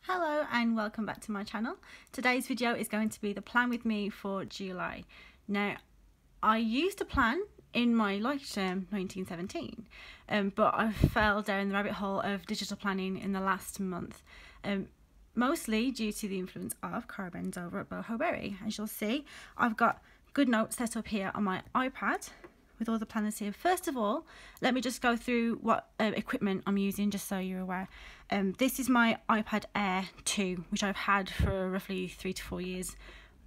Hello and welcome back to my channel. Today's video is going to be the plan with me for July. Now, I used to plan in my life term 1917, but I fell down the rabbit hole of digital planning in the last month, mostly due to the influence of Carben's over at Boho Berry. As you'll see, I've got good notes set up here on my iPad with all the planners here. First of all, let me just go through what equipment I'm using, just so you're aware. This is my iPad Air 2, which I've had for roughly 3 to 4 years,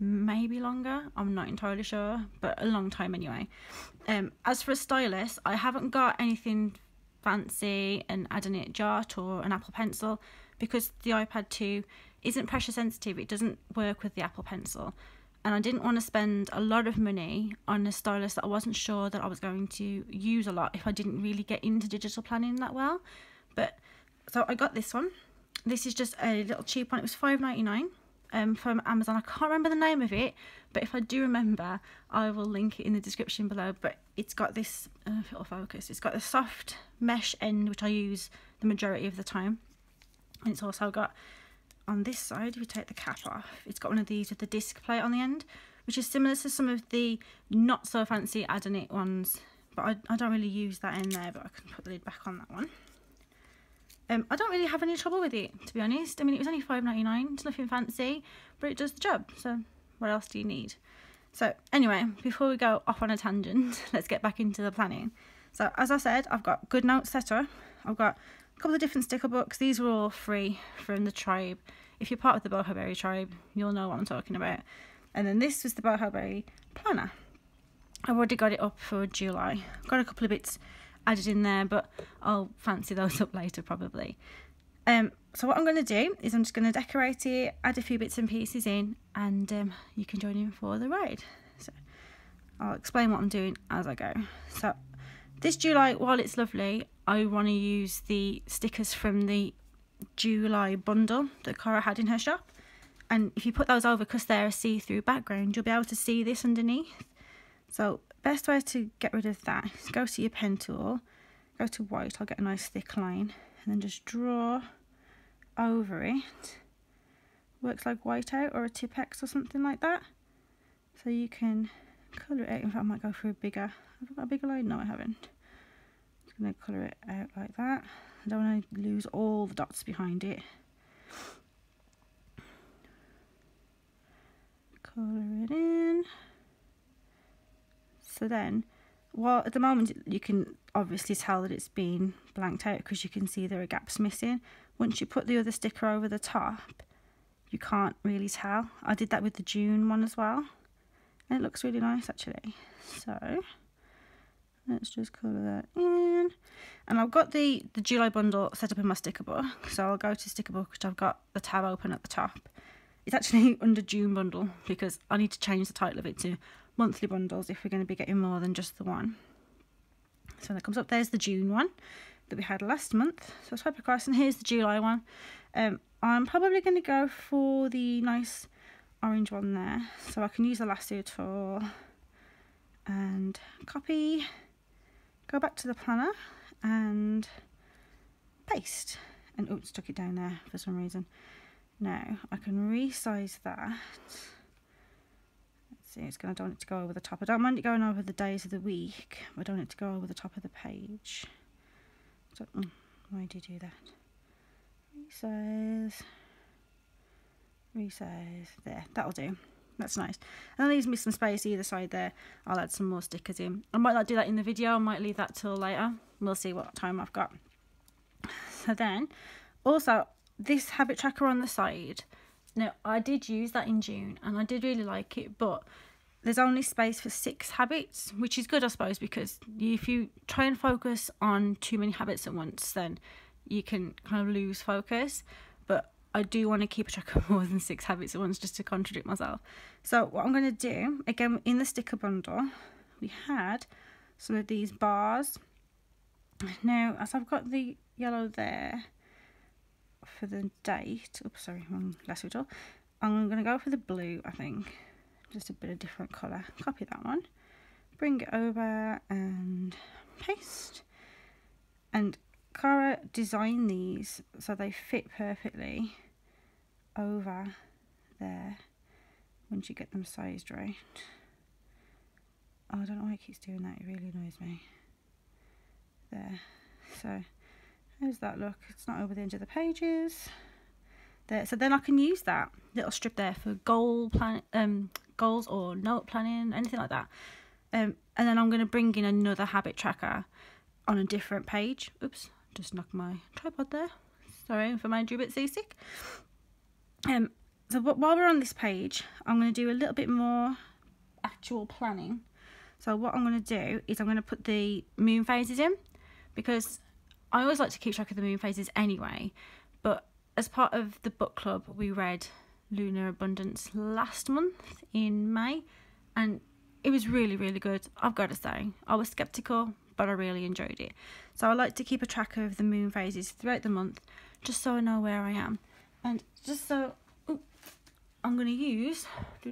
maybe longer, I'm not entirely sure, but a long time anyway. As for a stylus, I haven't got anything fancy, an Adonit Jot or an Apple Pencil, because the iPad 2 isn't pressure sensitive. It doesn't work with the Apple Pencil. And I didn't want to spend a lot of money on a stylus that I wasn't sure that I was going to use a lot if I didn't really get into digital planning that well. But so I got this one. This is just a little cheap one. It was $5.99 from Amazon. I can't remember the name of it, but if I do remember, I will link it in the description below. But it's got this, if it'll focus, it's got the soft mesh end, which I use the majority of the time. And it's also got, on this side, if you take the cap off, it's got one of these with the disc plate on the end, which is similar to some of the not so fancy Adonit ones, but I don't really use that in there, but I can put the lid back on that one. I don't really have any trouble with it, to be honest. I mean, it was only $5.99, it's nothing fancy, but it does the job, so what else do you need? So anyway, before we go off on a tangent, let's get back into the planning. So as I said, I've got good notes set up. I've got a couple of different sticker books. These were all free from the tribe. If you're part of the Boho Berry tribe, you'll know what I'm talking about. And then this was the Boho Berry planner. I've already got it up for July. I've got a couple of bits added in there, but I'll fancy those up later probably. So what I'm going to do is I'm just going to decorate it, add a few bits and pieces in, and you can join in for the ride. So I'll explain what I'm doing as I go. So this July, while it's lovely, I want to use the stickers from the July bundle that Cara had in her shop, and if you put those over, because they're a see-through background, you'll be able to see this underneath. So best way to get rid of that is go to your pen tool, go to white, I'll get a nice thick line, and then just draw over it. Works like whiteout or a Tipex or something like that. So you can colour it out. In fact, I might go for a bigger, have I got a bigger line? No, I haven't. I'm just going to colour it out like that. I don't want to lose all the dots behind it. Colour it in. So then, well, at the moment you can obviously tell that it's been blanked out because you can see there are gaps missing. Once you put the other sticker over the top, you can't really tell. I did that with the June one as well, and it looks really nice actually. So let's just colour that in. And I've got the July bundle set up in my sticker book, so I'll go to sticker book, which I've got the tab open at the top. It's actually under June bundle because I need to change the title of it to monthly bundles if we're going to be getting more than just the one. So when that comes up, there's the June one that we had last month. So swipe across, and here's the July one. I'm probably going to go for the nice orange one there, so I can use the lasso tool and copy, go back to the planner and paste, and oh, stuck it down there for some reason. Now I can resize that. Let's see, I don't want it to go over the top. I don't mind it going over the days of the week, but I don't want it to go over the top of the page. So, why do you do that? Resize, there, that'll do. That's nice. And that leaves me some space either side there. I'll add some more stickers in. I might not do that in the video, I might leave that till later. We'll see what time I've got. So then, also, this habit tracker on the side. Now, I did use that in June, and I did really like it, but there's only space for 6 habits, which is good, I suppose, because if you try and focus on too many habits at once, then you can kind of lose focus. But I do want to keep a track of more than 6 habits at once, just to contradict myself. So what I'm going to do, again, in the sticker bundle, we had some of these bars. Now, as I've got the yellow there for the date, oops, sorry, wrong lasso tool, I'm going to go for the blue, I think, just a bit of different colour. Copy that one, bring it over and paste. And Cara designed these so they fit perfectly over there once you get them sized right. Oh, I don't know why it keeps doing that, it really annoys me. There, so how's that look? It's not over the end of the pages. There, so then I can use that little strip there for goals or note planning, anything like that. And then I'm going to bring in another habit tracker on a different page. Oops, just knocked my tripod there. Sorry if I made you a bit seasick. So while we're on this page, I'm going to do a little bit more actual planning. So what I'm going to do is I'm going to put the moon phases in, because I always like to keep track of the moon phases anyway. But as part of the book club, we read Lunar Abundance last month in May, and it was really, really good. I've got to say, I was skeptical, but I really enjoyed it. So I like to keep a track of the moon phases throughout the month, just so I know where I am. And just so, I'm going to use, I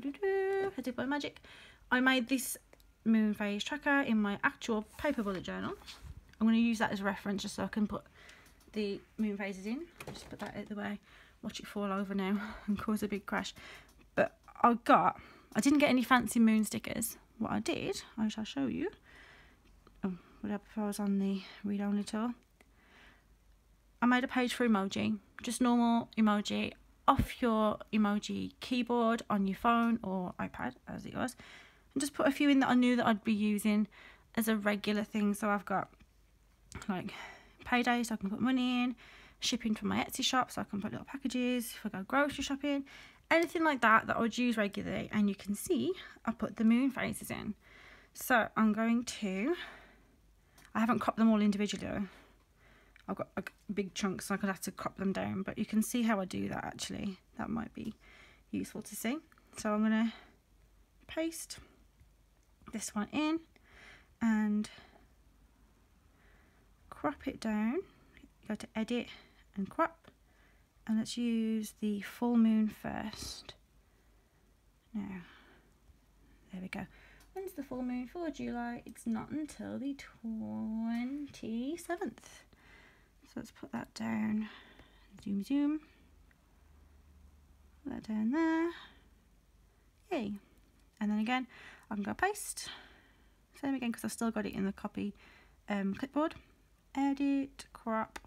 did by magic, I made this moon phase tracker in my actual paper bullet journal. I'm going to use that as a reference just so I can put the moon phases in. Just put that out of the way, watch it fall over now and cause a big crash. But I didn't get any fancy moon stickers. What I did, I shall show you. Oh, whatever, if I was on the read only tool. I made a page for emoji, just normal emoji off your emoji keyboard on your phone or iPad as it was, and just put a few in that I knew that I'd be using as a regular thing. So I've got like payday, so I can put money in, shipping from my Etsy shop, so I can put little packages if I go grocery shopping, anything like that that I would use regularly. And you can see I put the moon phases in. So I'm going to, I haven't cropped them all individually. I've got a big chunk, so I'm going to have to crop them down, but you can see how I do that actually. That might be useful to see. So I'm going to paste this one in and crop it down. Go to edit and crop, and let's use the full moon first. Now, there we go. When's the full moon for July? It's not until the 27th. So let's put that down, zoom, put that down there, yay. And then again, I can go paste, same again because I've still got it in the copy clipboard, edit, crop,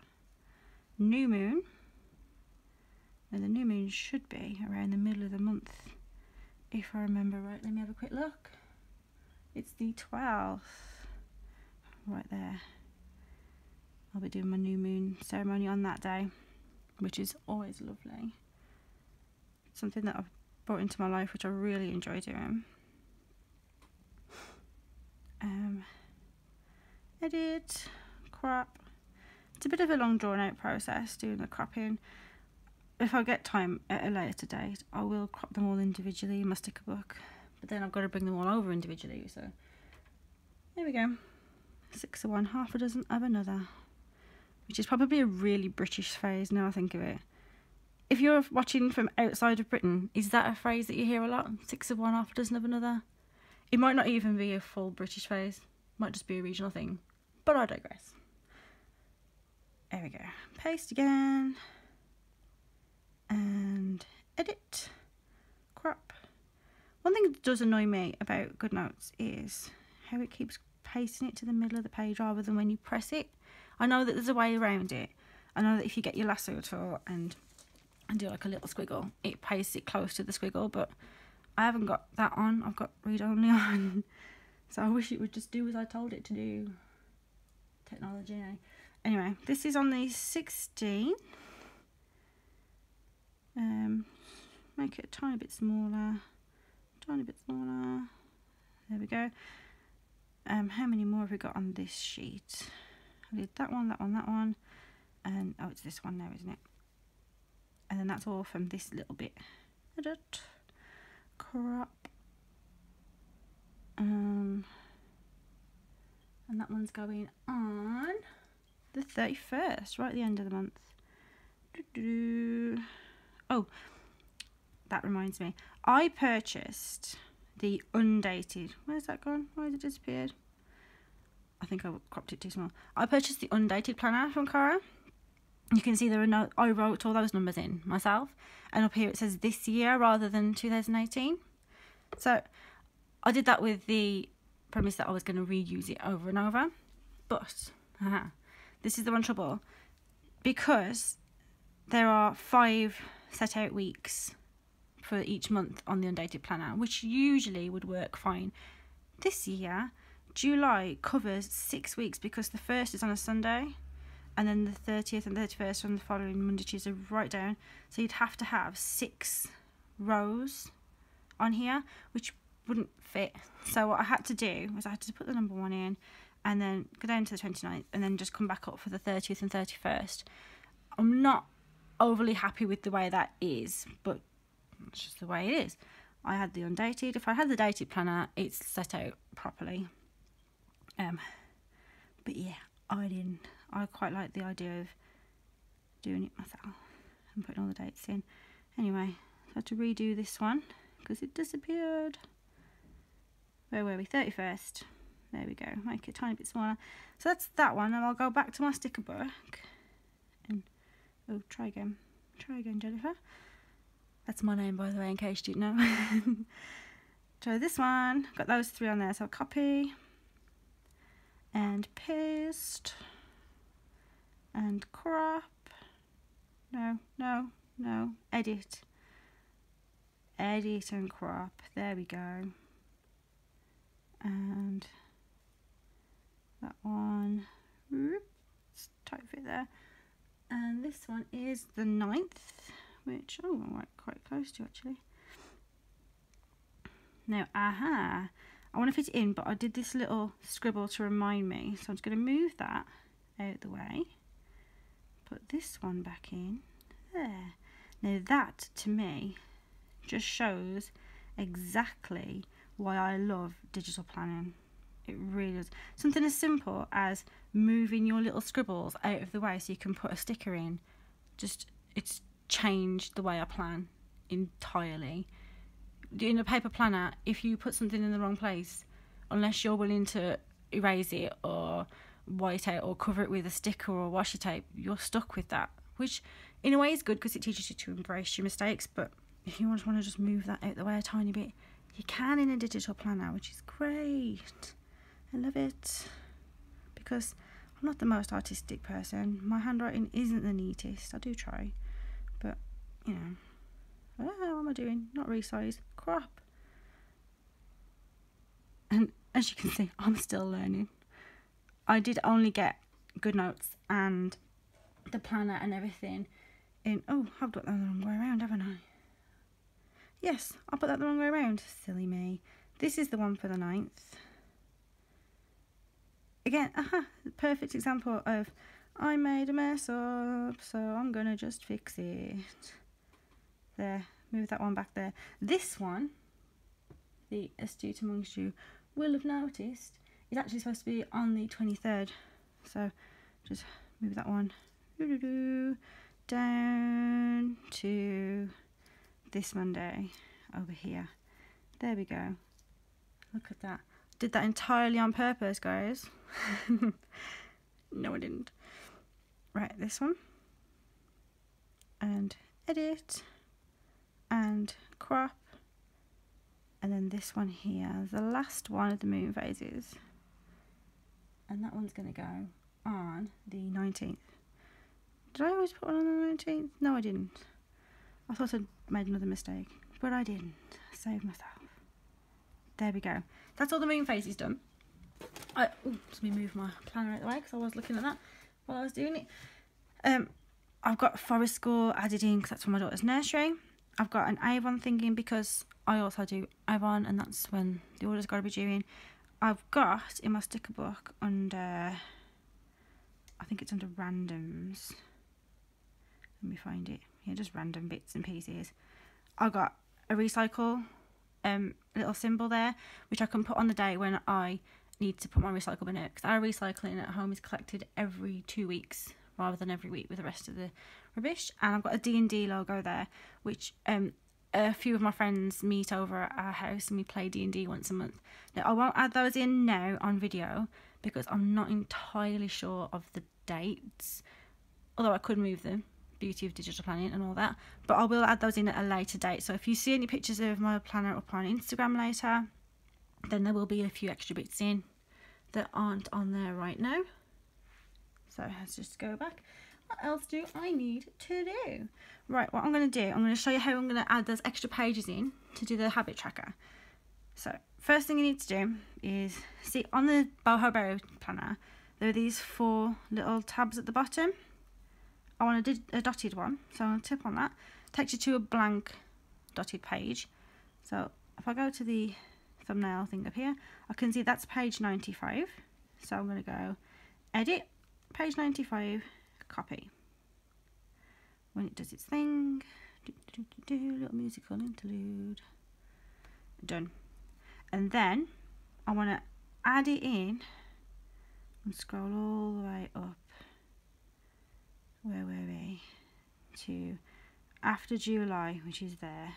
new moon, and the new moon should be around the middle of the month, if I remember right. Let me have a quick look. It's the 12th, right there. I'll be doing my new moon ceremony on that day, which is always lovely. Something that I've brought into my life, which I really enjoy doing. Edit, crop. It's a bit of a long drawn out process doing the cropping. If I get time at a later date, I will crop them all individually in my sticker book, but then I've got to bring them all over individually. So there we go, 6 of one, half a dozen of another, which is probably a really British phrase now I think of it. If you're watching from outside of Britain, is that a phrase that you hear a lot? 6 of one, half a dozen of another? It might not even be a full British phrase, it might just be a regional thing, but I digress. There we go, paste again, and edit, crop. One thing that does annoy me about GoodNotes is how it keeps pasting it to the middle of the page rather than when you press it. I know that there's a way around it. I know that if you get your lasso tool and do like a little squiggle, it pastes it close to the squiggle, but I haven't got that on. I've got read only on. So I wish it would just do as I told it to do. Technology, eh? Anyway, this is on the 16th. Make it a tiny bit smaller. Tiny bit smaller. There we go. How many more have we got on this sheet? I did that one, that one, that one, and oh, it's this one now, isn't it? And then that's all from this little bit. Edit, crop, and that one's going on the 31st, right at the end of the month. Oh, that reminds me, I purchased the undated, where's that gone? Why has it disappeared? I think I cropped it too small. I purchased the undated planner from Cara. you can see there are no, I wrote all those numbers in myself, and up here it says this year rather than 2018. So I did that with the premise that I was going to reuse it over and over. But this is the one trouble, because there are 5 set out weeks for each month on the undated planner, which usually would work fine. This year, July covers 6 weeks because the 1st is on a Sunday, and then the 30th and 31st on the following Monday, Tuesday, right down. So you'd have to have 6 rows on here, which wouldn't fit. So what I had to do was I had to put the number 1 in, and then go down to the 29th, and then just come back up for the 30th and 31st. I'm not overly happy with the way that is, but it's just the way it is. I had the undated. If I had the dated planner, it's set out properly. But yeah, I didn't. I quite like the idea of doing it myself and putting all the dates in. Anyway, I had to redo this one because it disappeared. Where were we? 31st. There we go. Make it a tiny bit smaller. So that's that one, and I'll go back to my sticker book. And oh, try again. Try again, Jennifer. That's my name, by the way, in case you didn't know. Try this one. Got those 3 on there. So I'll copy and paste and crop. No. Edit. Edit and crop. There we go. And that one. It's tight fit there. And this one is the 9th, which, oh, I'm quite close to actually. Now, I want to fit it in, but I did this little scribble to remind me. So I'm just going to move that out the way. Put this one back in there. Now that, to me, just shows exactly why I love digital planning. It really does. Something as simple as moving your little scribbles out of the way so you can put a sticker in. Just, it's changed the way I plan entirely. In a paper planner, if you put something in the wrong place, unless you're willing to erase it or white out or cover it with a sticker or washi tape, you're stuck with that, which in a way is good because it teaches you to embrace your mistakes. But if you want to just move that out the way a tiny bit, you can in a digital planner, which is great. I love it because I'm not the most artistic person. My handwriting isn't the neatest. I do try, but you know, what am I doing? Not resize, crop. And as you can see, I'm still learning. I did only get good notes and the planner and everything in, oh, I've got that the wrong way around, haven't I? Yes, I put that the wrong way around. Silly me. This is the one for the 9th. Again, perfect example of I made a mess up, so I'm gonna just fix it. There, move that one back there. This one, the astute amongst you will have noticed, is actually supposed to be on the 23rd. So just move that one down to this Monday over here. There we go. Look at that. Did that entirely on purpose, guys. No, I didn't. Right, this one. And edit. And crop. And then this one here, the last one of the moon phases. And that one's going to go on the 19th. Did I always put one on the 19th? No, I didn't. I thought I'd made another mistake, but I didn't. I saved myself. There we go. That's all the moon phases done. Let me move my planner out of the way because I was looking at that while I was doing it. I've got forest school added in because that's for my daughter's nursery. I've got an Avon thing in because I also do Avon, and that's when the order's got to be due in. I've got in my sticker book under, I think it's under randoms. Let me find it. Yeah, just random bits and pieces. I got a recycle little symbol there, which I can put on the day when I need to put my recycle bin out, because our recycling at home is collected every 2 weeks rather than every week with the rest of the rubbish. And I've got a D&D logo there, which a few of my friends meet over at our house and we play D&D once a month. Now, I won't add those in now on video because I'm not entirely sure of the dates, although I could move them. Beauty of digital planning and all that, but I will add those in at a later date. So if you see any pictures of my planner up on Instagram later, then there will be a few extra bits in that aren't on there right now. So let's just go back. What else do I need to do? Right, what I'm going to do, I'm going to show you how I'm going to add those extra pages in to do the habit tracker. So first thing you need to do is, see on the Boho Berry planner, there are these 4 little tabs at the bottom. I want a dotted one, so I'll tap on that. Takes you to a blank dotted page. So if I go to the thumbnail thing up here, I can see that's page 95. So I'm going to go edit, page 95, copy. When it does its thing, little musical interlude, done. And then I want to add it in and scroll all the way up. Where were we? To after July, which is there.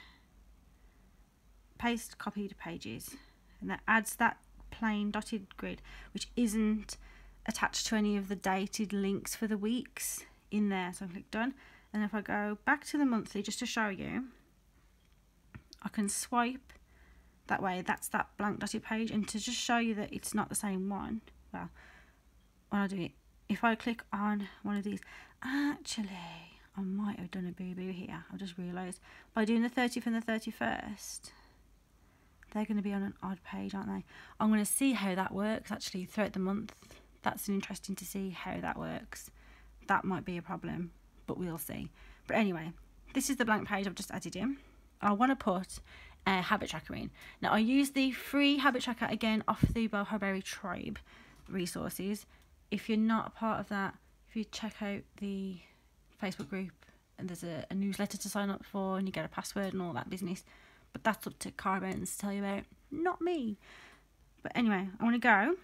Paste copied pages, and that adds that plain dotted grid, which isn't attached to any of the dated links for the weeks in there. So I click done, and if I go back to the monthly just to show you, I can swipe that way. That's that blank dotted page, and to just show you that it's not the same one, well, when I do it, if I click on one of these, actually I might have done a boo-boo here. I've just realised by doing the 30th and the 31st, they're going to be on an odd page, aren't they? I'm going to see how that works actually throughout the month. That's interesting to see how that works. That might be a problem, but we'll see. But anyway, this is the blank page I've just added in. I want to put a habit tracker in. Now I use the free habit tracker again off the Boho Berry Tribe resources. If you're not a part of that, if you check out the Facebook group, and there's a newsletter to sign up for, and you get a password and all that business, but that's up to Carbones to tell you about, not me. But anyway, I want to go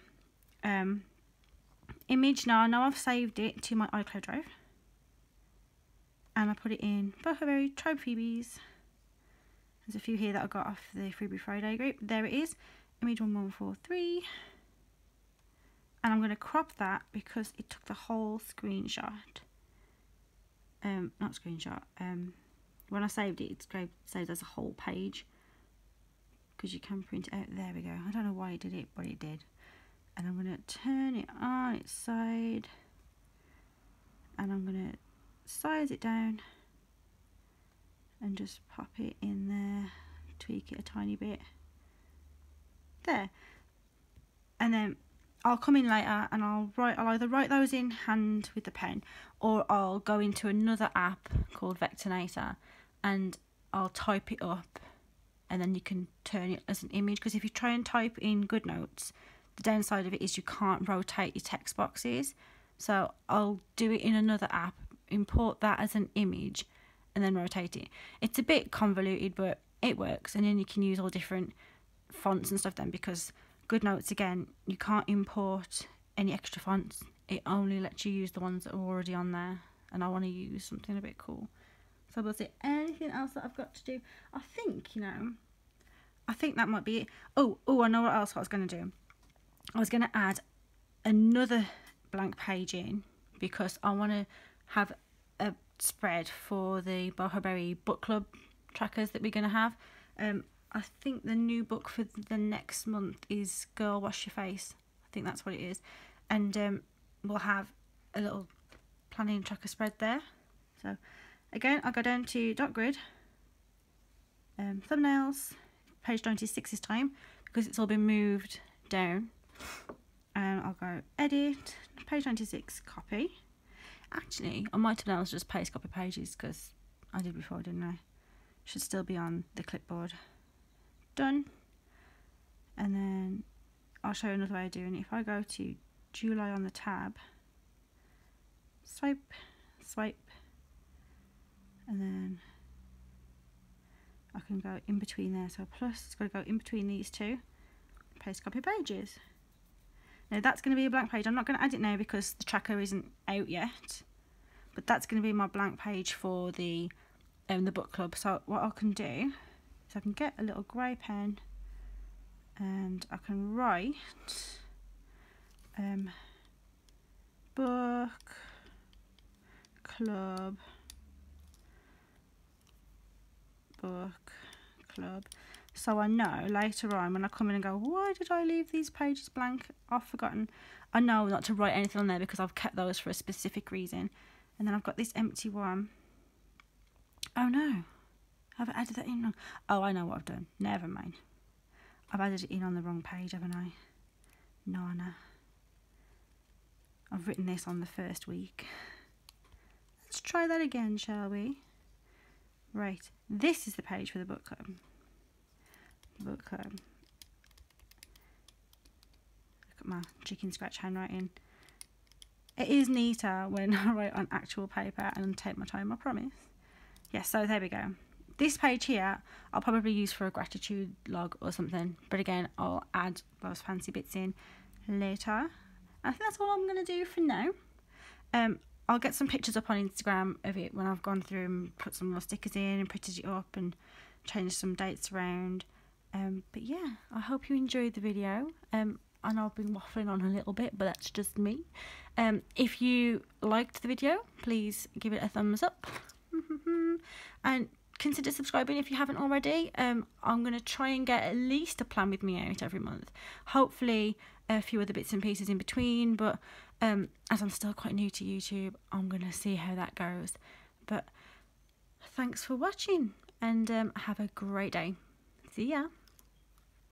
image. Now I know I've saved it to my iCloud drive, and I put it in Boho Berry Tribe Freebies. There's a few here that I got off the Freebie Friday group. There it is, image 1143. And I'm going to crop that because it took the whole screenshot. Not screenshot. When I saved it, it's saved as a whole page, because you can print it out. There we go. I don't know why it did it, but it did. And I'm going to turn it on its side, and I'm going to size it down and just pop it in there, tweak it a tiny bit. There. And then I'll come in later and I'll either write those in hand with the pen, or I'll go into another app called Vectornator and I'll type it up, and then you can turn it as an image. Because if you try and type in GoodNotes, the downside of it is you can't rotate your text boxes. So I'll do it in another app, import that as an image, and then rotate it. It's a bit convoluted, but it works. And then you can use all different fonts and stuff then, because GoodNotes, again, you can't import any extra fonts. It only lets you use the ones that are already on there, and I want to use something a bit cool. So we'll see. Anything else that I've got to do? I think that might be it. Oh, I know what else I was going to do. I was going to add another blank page in, because I want to have a spread for the Boho Berry book club trackers that we're going to have. I think the new book for the next month is Girl Wash Your Face. I think that's what it is. And we'll have a little planning tracker spread there. So again, I'll go down to dot grid, thumbnails, page 96 this time, because it's all been moved down. And I'll go edit, page 96, copy. Actually, on my thumbnails, just paste copy pages, because I did before, didn't I? Should still be on the clipboard. Done. And then I'll show you another way of doing it. If I go to July on the tab, swipe, and then I can go in between there. So plus, it's got to go in between these two. Paste copy pages. Now that's going to be a blank page. I'm not going to add it now because the tracker isn't out yet, but that's going to be my blank page for the book club. So what I can do is I can get a little grey pen and I can write book club, book club, so I know later on when I come in and go, why did I leave these pages blank? I've forgotten. I know not to write anything on there because I've kept those for a specific reason. And then I've got this empty one. Oh no, have I added that in wrong? Oh, I know what I've done. Never mind. I've added it in on the wrong page, haven't I? Nana. I've written this on the first week. Let's try that again, shall we? Right, this is the page for the book club. Book club. Look at my chicken scratch handwriting. It is neater when I write on actual paper and take my time, I promise. Yes, so there we go. This page here, I'll probably use for a gratitude log or something. But again, I'll add those fancy bits in later. I think that's all I'm going to do for now. I'll get some pictures up on Instagram of it when I've gone through and put some more stickers in and printed it up and changed some dates around. But yeah, I hope you enjoyed the video. I know I've been waffling on a little bit, but that's just me. If you liked the video, please give it a thumbs up. And consider subscribing if you haven't already. I'm going to try and get at least a plan with me out every month. Hopefully a few other bits and pieces in between, but as I'm still quite new to YouTube, I'm going to see how that goes. But thanks for watching, and have a great day. See ya.